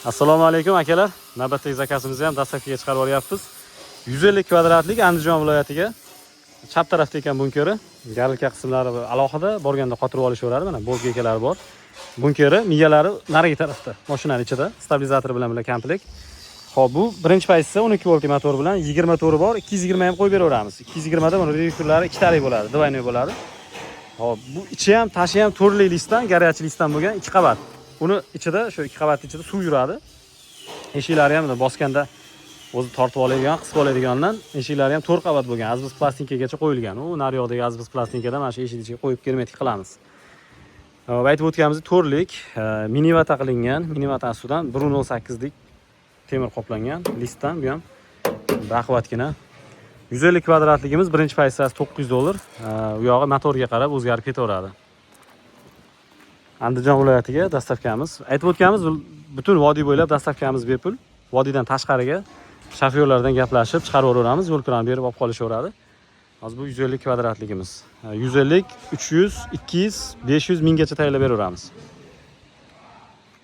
Assalomu alaykum akalar. Navbatdagi zakazimizni ham dastavkaga chiqarib olyapmiz. 150 kvadratlik Andijon viloyatiga chap tarafda ekan bunkeri. Galka qismlari alohida borganda qotirib olishaveradi. Mana bolk ekalari bor. Bunkeri miyalari narigi tarafda, mashinaning ichida, stabilizator bilan komplekt. Xo'p, bu birinchi pozitsiyasi 12 volt motor bilan 20 tori bor, 220 ham qo'yib beraveramiz. 220 da buni reduktorlari ikkitalik bo'ladi, двойной bo'ladi. Xo'p, bu ichi ham, tashi ham to'rli listdan, garaj listdan bo'lgan 2 qavat. Uni ichida, shu 2 qavatning ichida suv yuradi. Eshiklari ham bosganda o'zi tortib oladigan, qisib oladigandan eshiklari ham 4 qavat bo'lgan, azbest plastinkaga qo'yilgan. U naryoqdagi azbest plastinkadan mana shu eshik ichiga qo'yib germetik qilamiz. Aytib o'tganimiz to'rlik, minivata qilingan, minivata ustidan 1.08 lik temir qoplangan listdan, bu ham baquvvatgina. 150 kvadratligimiz birinchi pozitsiyasi $900. U yog'i motorga qarab o'zgarib ketaveradi. Andijon viloyatiga dastavkamiz. Aytib o'tganimiz, butun vodiy bo'ylab dastavkamiz bepul. Vodiydan tashqariga shofyorlardan gaplashib chiqarib yuboramiz, yo'l kiramini berib olib qolishaveradi. Hozir bu 150 kvadratligimiz. 150, 300, 200, 500 minggacha tayyorlab beraveramiz.